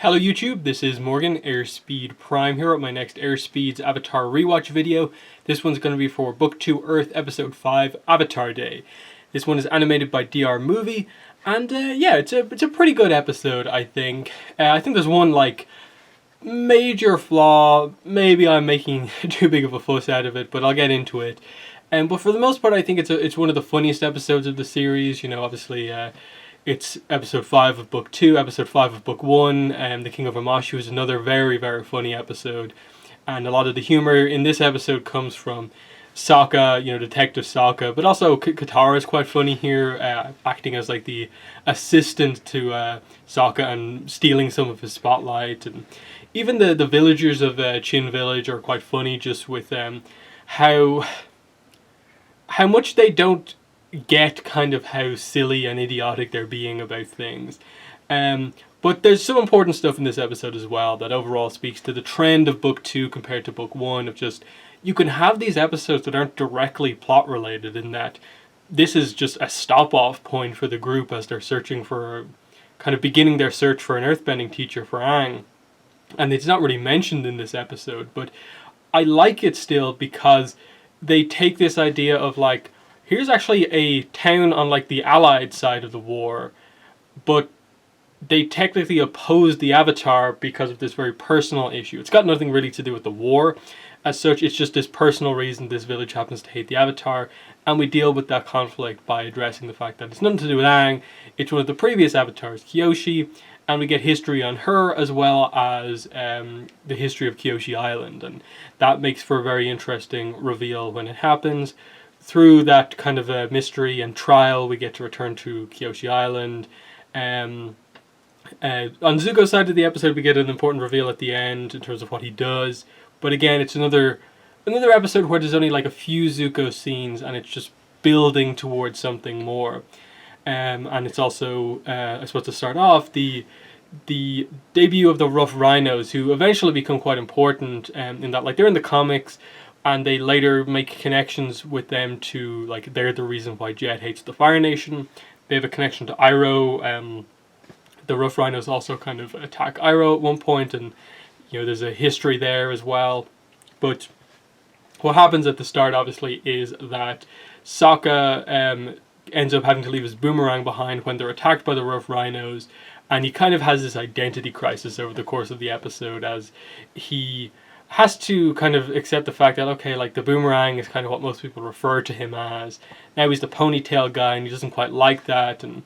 Hello YouTube, this is Morgan, Airspeed Prime here with my next Airspeed's Avatar Rewatch video. This one's going to be for Book 2 Earth Episode 5 Avatar Day. This one is animated by DR Movie, and yeah, it's a pretty good episode, I think. I think there's one major flaw. Maybe I'm making too big of a fuss out of it, but I'll get into it. But for the most part, I think it's one of the funniest episodes of the series. You know, obviously, it's episode 5 of book 2, episode 5 of book 1, The King of Amashu is another very, very funny episode. And a lot of the humor in this episode comes from Sokka, Detective Sokka, but also Katara is quite funny here, acting as like the assistant to Sokka and stealing some of his spotlight. And even the villagers of Chin Village are quite funny, just with how much they don't get kind of how silly and idiotic they're being about things. But there's some important stuff in this episode as well that overall speaks to the trend of book 2 compared to book 1 of just, you can have these episodes that aren't directly plot related, in that this is just a stop-off point for the group as they're searching for, kind of beginning their search for an earthbending teacher for Aang. And it's not really mentioned in this episode, but I like it still because they take this idea of like, here's actually a town on like the Allied side of the war, but they technically oppose the Avatar because of this very personal issue. It's got nothing really to do with the war as such, it's just this personal reason this village happens to hate the Avatar, and we deal with that conflict by addressing the fact that it's nothing to do with Aang, it's one of the previous Avatars, Kyoshi, and we get history on her as well as the history of Kyoshi Island, and that makes for a very interesting reveal when it happens. Through that kind of a mystery and trial, we get to return to Kyoshi Island. On Zuko's side of the episode, we get an important reveal at the end in terms of what he does. But again, it's another episode where there's only like a few Zuko scenes, and it's just building towards something more. And it's also, I suppose to start off, the debut of the Rough Rhinos, who eventually become quite important in that, like, they're in the comics, and they later make connections with them to, like, they're the reason why Jet hates the Fire Nation. They have a connection to Iroh. The Rough Rhinos also kind of attack Iroh at one point, and there's a history there as well. But what happens at the start, obviously, is that Sokka ends up having to leave his boomerang behind when they're attacked by the Rough Rhinos, and he kind of has this identity crisis over the course of the episode as he has to kind of accept the fact that, okay, like, the boomerang is kind of what most people refer to him as. Now he's the ponytail guy, and he doesn't quite like that, and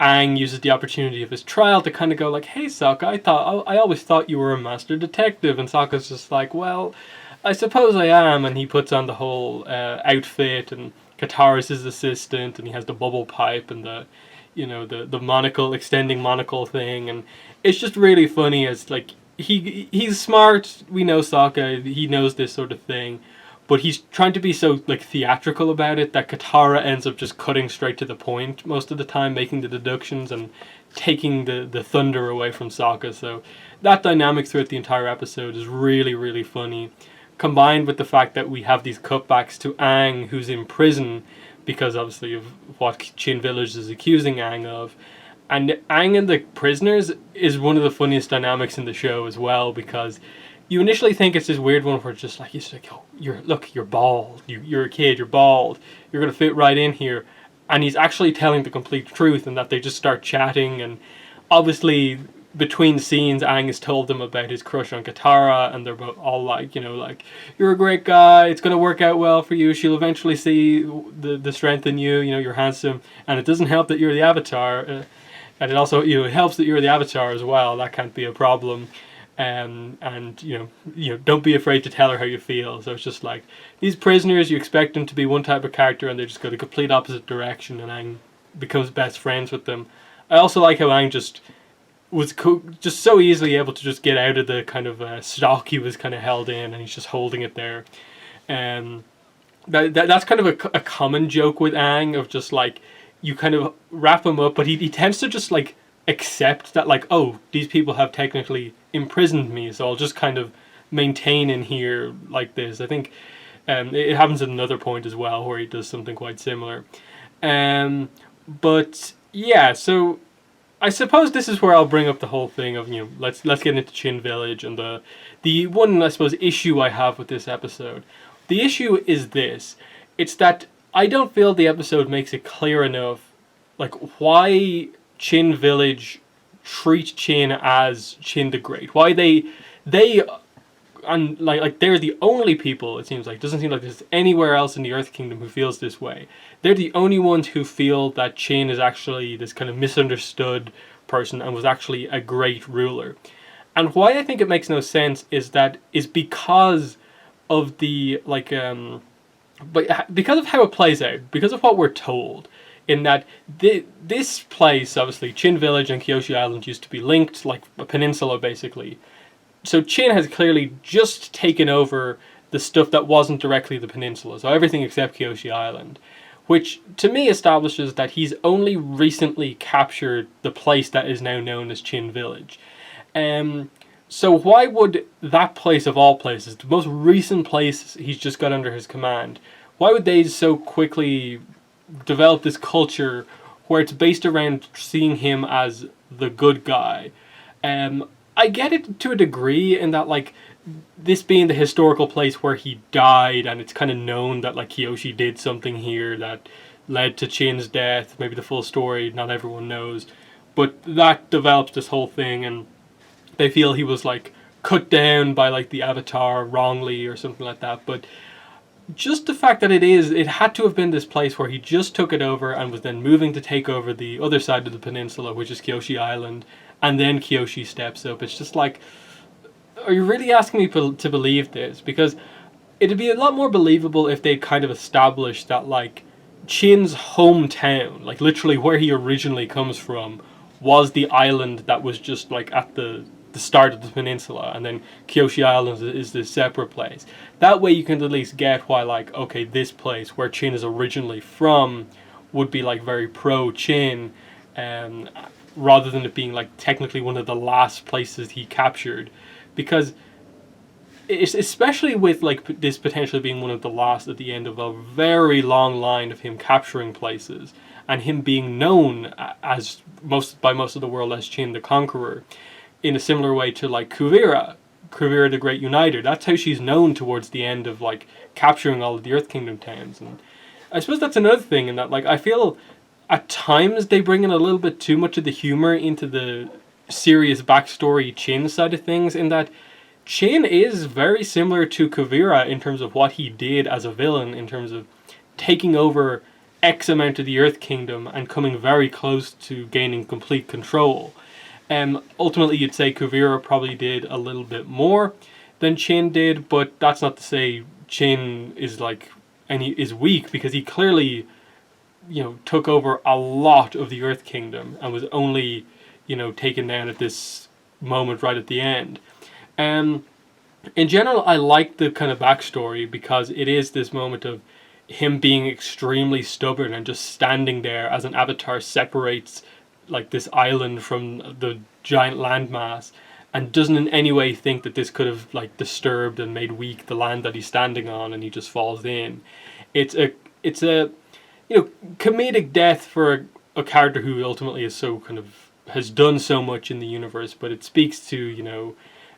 Aang uses the opportunity of his trial to kind of go like, hey Sokka, I always thought you were a master detective, and Sokka's just like, well, I suppose I am, and he puts on the whole outfit, and Katara's his assistant, and he has the bubble pipe and the monocle, extending monocle thing, and it's just really funny as, like, he's smart, we know Sokka, he knows this sort of thing, but he's trying to be so, like, theatrical about it that Katara ends up just cutting straight to the point most of the time, making the deductions and taking the thunder away from Sokka. So that dynamic throughout the entire episode is really, really funny, combined with the fact that we have these cutbacks to Aang, who's in prison because obviously of what Chin Village is accusing Aang of. And Aang and the prisoners is one of the funniest dynamics in the show as well, because you initially think it's this weird one where it's just like, oh, you're bald, you're a kid, you're bald, you're going to fit right in here. And he's actually telling the complete truth, and that they just start chatting, and obviously between scenes Aang has told them about his crush on Katara, and they're both all like, you're a great guy, it's going to work out well for you, she'll eventually see the strength in you, you're handsome, and it doesn't help that you're the Avatar, and it also, it helps that you're the Avatar as well, that can't be a problem. And don't be afraid to tell her how you feel. So it's just like, these prisoners, you expect them to be one type of character, and they just go the complete opposite direction, and Aang becomes best friends with them. I also like how Aang just was just so easily able to just get out of the kind of stock he was kind of held in, and he's just holding it there. That's kind of a common joke with Aang, of just like, you kind of wrap him up, but he tends to just like accept that, like, oh, these people have technically imprisoned me, so I'll just kind of maintain in here like this. I think it happens at another point as well where he does something quite similar. But yeah, so I suppose this is where I'll bring up the whole thing of, let's get into Chin Village and the one, I suppose, issue I have with this episode. The issue is this. It's that I don't feel the episode makes it clear enough, like, why Chin Village treat Chin as Chin the Great. Why they and like they're the only people, it seems like. It doesn't seem like there's anywhere else in the Earth Kingdom who feels this way. They're the only ones who feel that Chin is actually this kind of misunderstood person and was actually a great ruler. And why I think it makes no sense is because of the but because of how it plays out, because of what we're told, in that this place, obviously, Chin Village and Kyoshi Island used to be linked, like a peninsula, basically. So Chin has clearly just taken over the stuff that wasn't directly the peninsula, so everything except Kyoshi Island, which to me establishes that he's only recently captured the place that is now known as Chin Village. So why would that place of all places, the most recent place he's just got under his command, why would they so quickly develop this culture where it's based around seeing him as the good guy? I get it to a degree in that, like, this being the historical place where he died, and it's kind of known that, like, Kyoshi did something here that led to Chin's death. Maybe the full story, not everyone knows. But that develops this whole thing, and they feel he was, like, cut down by, like, the Avatar wrongly or something like that. But just the fact that it had to have been this place where he just took it over and was then moving to take over the other side of the peninsula, which is Kyoshi Island, and then Kyoshi steps up. It's just like, are you really asking me to believe this? Because it'd be a lot more believable if they'd kind of established that, like, Chin's hometown, like literally where he originally comes from, was the island that was just like at the start of the peninsula, and then Kyoshi Island is this separate place. That way you can at least get why, like, okay, this place where Chin is originally from would be like very pro-Chin, rather than it being like technically one of the last places he captured. Because it's, especially with like this potentially being one of the last at the end of a very long line of him capturing places, and him being known as by most of the world as Chin the Conqueror, in a similar way to like Kuvira the Great Uniter. That's how she's known towards the end of like capturing all of the Earth Kingdom towns. And I suppose that's another thing, in that, like, I feel at times they bring in a little bit too much of the humor into the serious backstory Chin side of things, in that Chin is very similar to Kuvira in terms of what he did as a villain, in terms of taking over X amount of the Earth Kingdom and coming very close to gaining complete control. Ultimately, you'd say Kuvira probably did a little bit more than Chin did, but that's not to say Chin is is weak, because he clearly, took over a lot of the Earth Kingdom and was only, taken down at this moment right at the end. In general, I like the kind of backstory, because it is this moment of him being extremely stubborn and just standing there as an avatar separates like this island from the giant landmass, and doesn't in any way think that this could have like disturbed and made weak the land that he's standing on, and he just falls in. It's a comedic death for a character who ultimately is so kind of has done so much in the universe, but it speaks to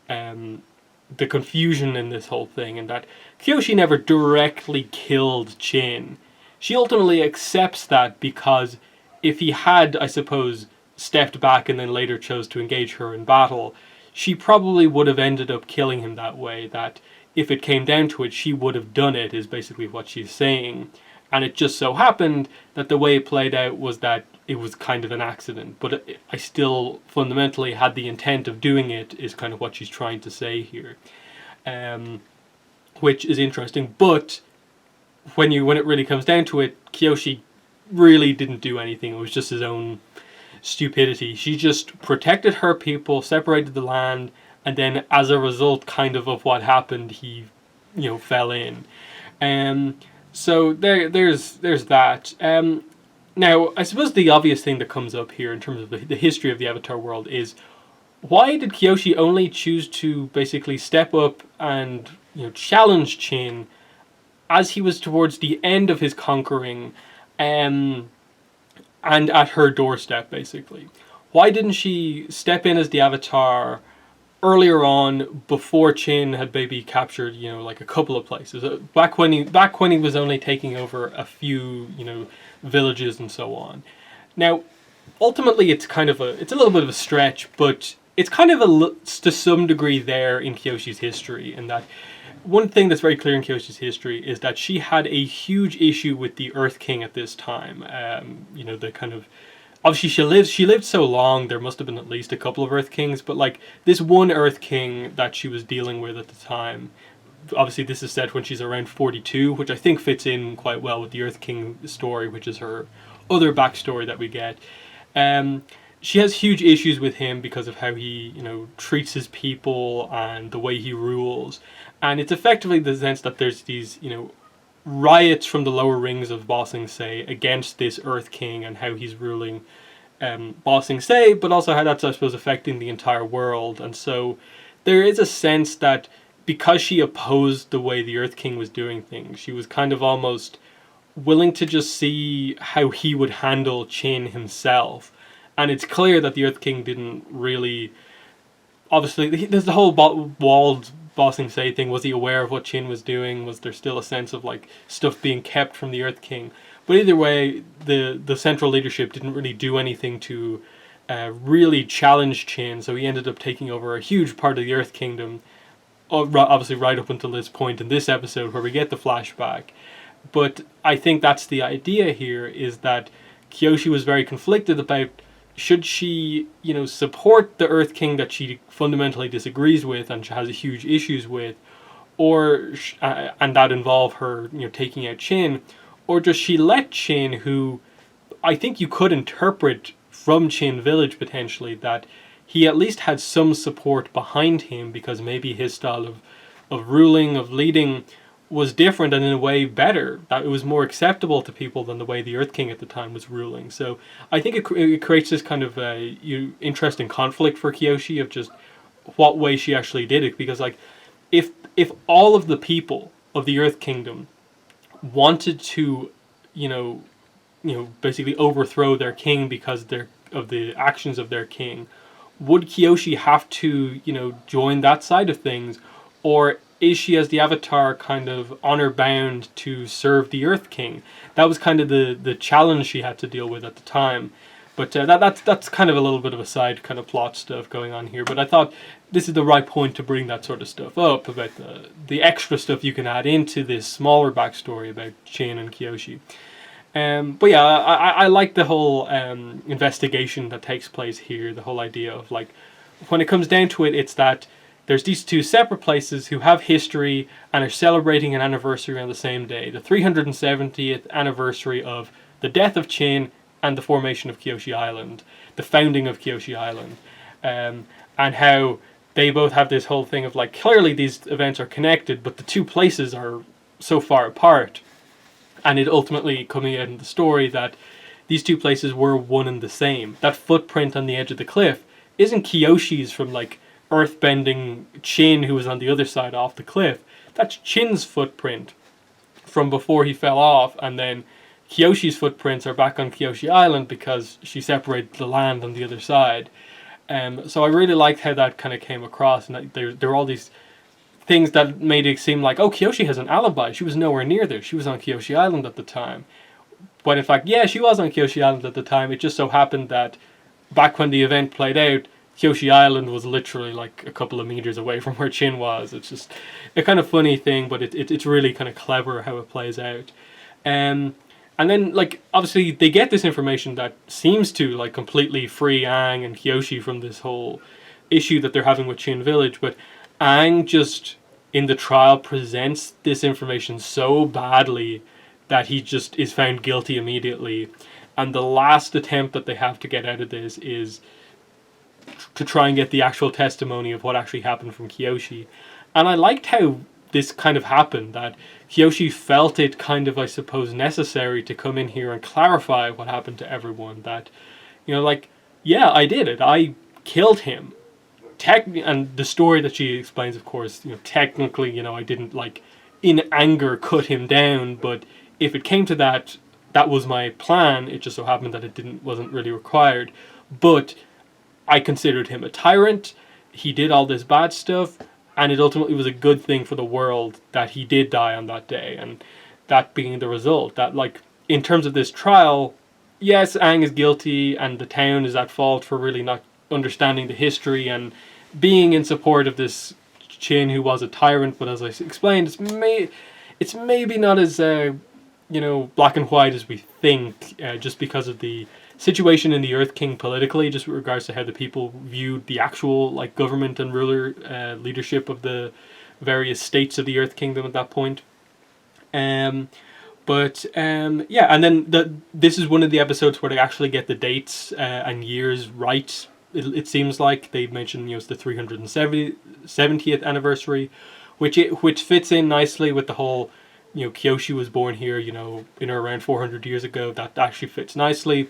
the confusion in this whole thing, and that Kyoshi never directly killed Chin. She ultimately accepts that, because if he had, I suppose, stepped back and then later chose to engage her in battle, she probably would have ended up killing him that way. That if it came down to it, she would have done it, is basically what she's saying. And it just so happened that the way it played out was that it was kind of an accident. But I still fundamentally had the intent of doing it, is kind of what she's trying to say here. Which is interesting. But when it really comes down to it, Kyoshi really didn't do anything. It was just his own stupidity. She just protected her people, separated the land, and then as a result kind of what happened, he fell in. So there's that. Now I suppose the obvious thing that comes up here in terms of the history of the Avatar world is, why did Kyoshi only choose to basically step up and challenge Chin as he was towards the end of his conquering, and at her doorstep, basically? why didn't she step in as the Avatar earlier on, before Chin had maybe captured, like a couple of places, back when he was only taking over a few, villages and so on. Now, ultimately, it's a little bit of a stretch, but it's kind of to some degree there in Kyoshi's history. In that, one thing that's very clear in Kyoshi's history is that she had a huge issue with the Earth King at this time. The kind of, obviously she lived so long, there must have been at least a couple of Earth Kings, but like this one Earth King that she was dealing with at the time, obviously this is set when she's around 42, which I think fits in quite well with the Earth King story, which is her other backstory that we get. She has huge issues with him because of how he, treats his people and the way he rules. And it's effectively the sense that there's these, riots from the lower rings of Ba Sing Se against this Earth King and how he's ruling Ba Sing Se, but also how that's, I suppose, affecting the entire world. And so there is a sense that because she opposed the way the Earth King was doing things, she was kind of almost willing to just see how he would handle Chin himself. And it's clear that the Earth King didn't really... Obviously, there's the whole walled Ba Sing Se thing. Was he aware of what Chin was doing? Was there still a sense of like stuff being kept from the Earth King? But either way, the central leadership didn't really do anything to really challenge Chin, so he ended up taking over a huge part of the Earth Kingdom, obviously right up until this point in this episode where we get the flashback. But I think that's the idea here, is that Kyoshi was very conflicted about should she, support the Earth King that she fundamentally disagrees with and has huge issues with, or and that involve her, taking out Chin, or does she let Chin, who I think you could interpret from Chin Village potentially that he at least had some support behind him because maybe his style of ruling, of leading, was different and in a way better, that it was more acceptable to people than the way the Earth King at the time was ruling. So I think it creates this kind of interesting conflict for Kyoshi of just what way she actually did it, because like if all of the people of the Earth Kingdom wanted to basically overthrow their king because of the actions of their king, would Kyoshi have to join that side of things, or is she, as the Avatar, kind of honor bound to serve the Earth King? That was kind of the challenge she had to deal with at the time. But that's kind of a little bit of a side kind of plot stuff going on here. But I thought this is the right point to bring that sort of stuff up, about the extra stuff you can add into this smaller backstory about Chin and Kyoshi. But yeah, I like the whole investigation that takes place here. The whole idea of like, when it comes down to it, it's that there's these two separate places who have history and are celebrating an anniversary on the same day, the 370th anniversary of the death of Chin and the formation of Kyoshi Island, the founding of Kyoshi Island, and how they both have this whole thing of like, clearly these events are connected, but the two places are so far apart. And it ultimately coming out in the story that these two places were one and the same. That footprint on the edge of the cliff isn't Kyoshi's from like earthbending Chin, who was on the other side off the cliff. That's Chin's footprint from before he fell off, and then Kyoshi's footprints are back on Kyoshi Island because she separated the land on the other side. So I really liked how that kind of came across, and there were all these things that made it seem like, oh, Kyoshi has an alibi. She was nowhere near there. She was on Kyoshi Island at the time. But in fact, yeah, she was on Kyoshi Island at the time. It just so happened that back when the event played out, Kyoshi Island was literally like a couple of meters away from where Chin was. It's just a kind of funny thing, but it's really kind of clever how it plays out. And then, like, obviously they get this information that seems to, like, completely free Aang and Kyoshi from this whole issue that they're having with Chin Village, but Aang just, in the trial, presents this information so badly that he just is found guilty immediately. And the last attempt that they have to get out of this is to try and get the actual testimony of what actually happened from Kyoshi. And I liked how this kind of happened, that Kyoshi felt it kind of, I suppose, necessary to come in here and clarify what happened to everyone. That, like, yeah, I did it. I killed him. And the story that she explains, of course, technically, I didn't, like, in anger cut him down, but if it came to that, that was my plan. It just so happened that it wasn't really required. But I considered him a tyrant. He did all this bad stuff, and it ultimately was a good thing for the world that he did die on that day, and that being the result. That, like, in terms of this trial, yes, Aang is guilty, and the town is at fault for really not understanding the history and being in support of this Chin who was a tyrant. But as I explained, it's maybe not as black and white as we think, just because of the situation in the Earth King politically, just with regards to how the people viewed the actual like government and ruler leadership of the various states of the Earth Kingdom at that point. Yeah, and then this is one of the episodes where they actually get the dates and years right. It seems like they mentioned it's the 370th anniversary, which fits in nicely with the whole Kyoshi was born here in or around 400 years ago. That actually fits nicely,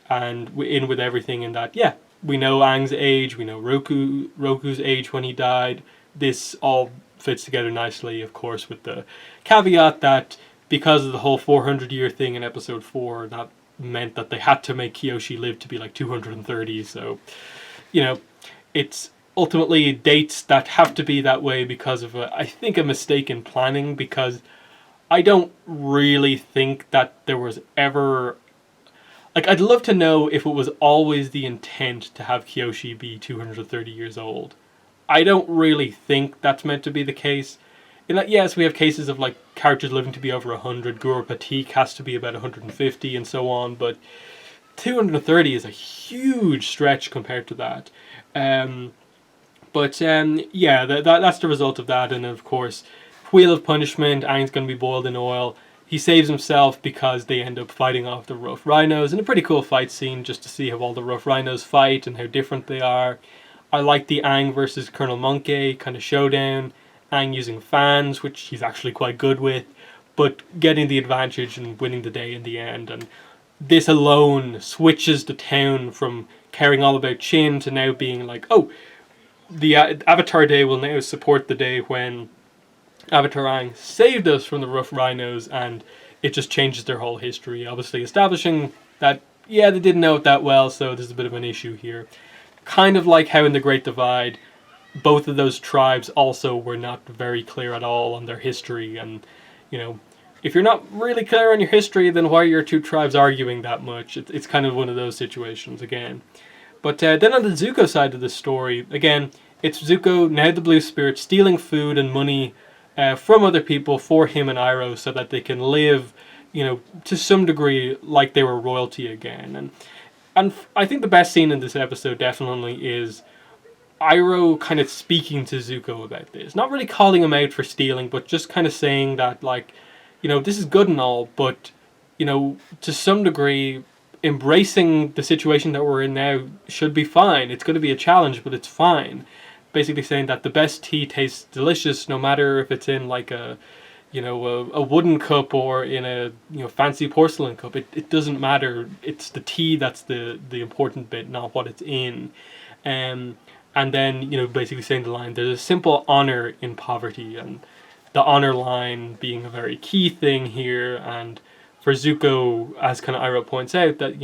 and in with everything in that. Yeah, we know Aang's age, we know Roku's age when he died. This all fits together nicely, of course, with the caveat that because of the whole 400-year thing in episode 4, that meant that they had to make Kyoshi live to be like 230. So, it's ultimately dates that have to be that way because of I think a mistake in planning, because I don't really think that there was ever... Like, I'd love to know if it was always the intent to have Kyoshi be 230 years old. I don't really think that's meant to be the case. In that, yes, we have cases of like characters living to be over 100. Guru Patik has to be about 150 and so on, but 230 is a huge stretch compared to that. Yeah, that's the result of that. And of course, Wheel of Punishment, Aang's going to be boiled in oil. He saves himself because they end up fighting off the rough rhinos in a pretty cool fight scene, just to see how all the rough rhinos fight and how different they are. I like the Aang versus Colonel Monkey kind of showdown. Aang using fans, which he's actually quite good with, but getting the advantage and winning the day in the end. And this alone switches the town from caring all about Chin to now being like, oh, the Avatar Day will now support the day when Avatar Aang saved us from the rough rhinos, and it just changes their whole history. Obviously establishing that, yeah, they didn't know it that well, so there's a bit of an issue here. Kind of like how in The Great Divide, both of those tribes also were not very clear at all on their history. And, if you're not really clear on your history, then why are your two tribes arguing that much? It's kind of one of those situations again. But then on the Zuko side of the story, again, it's Zuko, now the Blue Spirit, stealing food and money from other people for him and Iroh so that they can live, to some degree like they were royalty again. And I think the best scene in this episode definitely is Iroh kind of speaking to Zuko about this. Not really calling him out for stealing, but just kind of saying that, like, this is good and all, but, to some degree, embracing the situation that we're in now should be fine. It's going to be a challenge, but it's fine. Basically saying that the best tea tastes delicious no matter if it's in, like, a wooden cup or in a fancy porcelain cup. It doesn't matter. It's the tea that's the important bit, not what it's in. And then, basically saying the line, there's a simple honor in poverty, and the honor line being a very key thing here. And for Zuko, as kind of Iroh points out, that,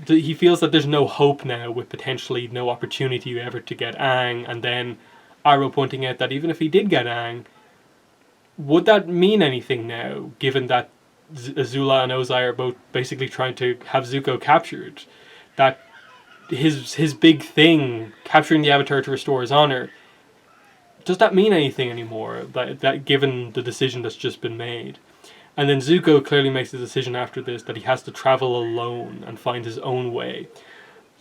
he feels that there's no hope now, with potentially no opportunity ever to get Aang. And then Iroh pointing out that even if he did get Aang, would that mean anything now, given that Azula and Ozai are both basically trying to have Zuko captured? That his big thing, capturing the Avatar to restore his honor, does that mean anything anymore? That given the decision that's just been made? And then Zuko clearly makes the decision after this that he has to travel alone and find his own way.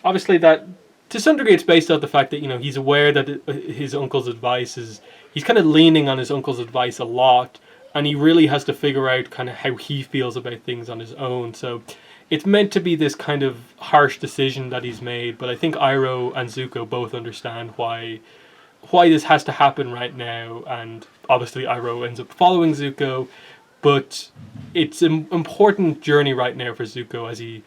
Obviously, that to some degree it's based on the fact that he's aware that his uncle's advice is... He's kind of leaning on his uncle's advice a lot, and he really has to figure out kind of how he feels about things on his own. So it's meant to be this kind of harsh decision that he's made, but I think Iroh and Zuko both understand why this has to happen right now, and obviously Iroh ends up following Zuko, but it's an important journey right now for Zuko, as he,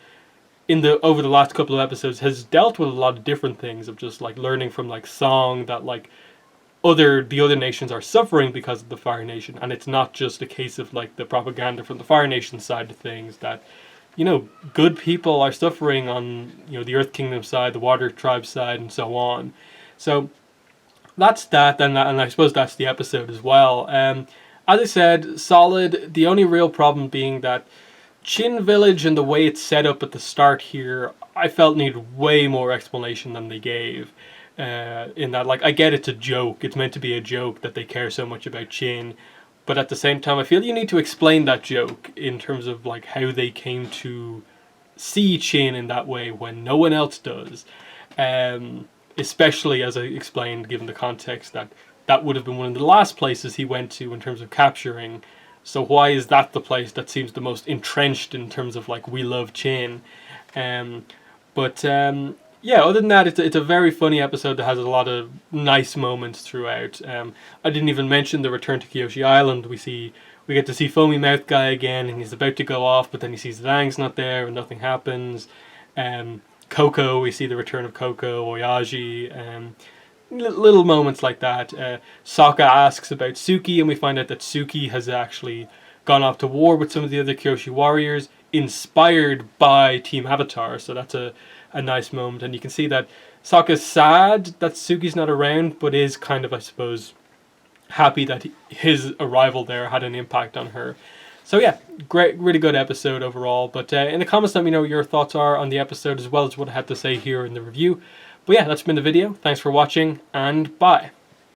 over the last couple of episodes, has dealt with a lot of different things, of just like learning from like Song that like the other nations are suffering because of the Fire Nation, and it's not just a case of like the propaganda from the Fire Nation side of things, that good people are suffering on, the Earth Kingdom side, the Water Tribe side, and so on. So that's that, and I suppose that's the episode as well. As I said, solid. The only real problem being that Chin Village and the way it's set up at the start here, I felt needed way more explanation than they gave. In that, like, I get it's a joke. It's meant to be a joke that they care so much about Chin. But at the same time, I feel you need to explain that joke in terms of, like, how they came to see Chin in that way when no one else does. Especially, as I explained, given the context that would have been one of the last places he went to in terms of capturing. So why is that the place that seems the most entrenched in terms of, like, we love Chin? Yeah, other than that, it's a very funny episode that has a lot of nice moments throughout. I didn't even mention the return to Kyoshi Island. We get to see Foamy Mouth Guy again, and he's about to go off, but then he sees that Aang's not there, and nothing happens. Coco, we see the return of Coco, Oyaji, little moments like that. Sokka asks about Suki, and we find out that Suki has actually gone off to war with some of the other Kyoshi warriors, inspired by Team Avatar. So that's a nice moment, and you can see that Sokka's sad that Suki's not around, but is kind of, I suppose, happy that his arrival there had an impact on her. So yeah, great, really good episode overall. But in the comments, let me know what your thoughts are on the episode, as well as what I had to say here in the review. But yeah, that's been the video. Thanks for watching, and bye.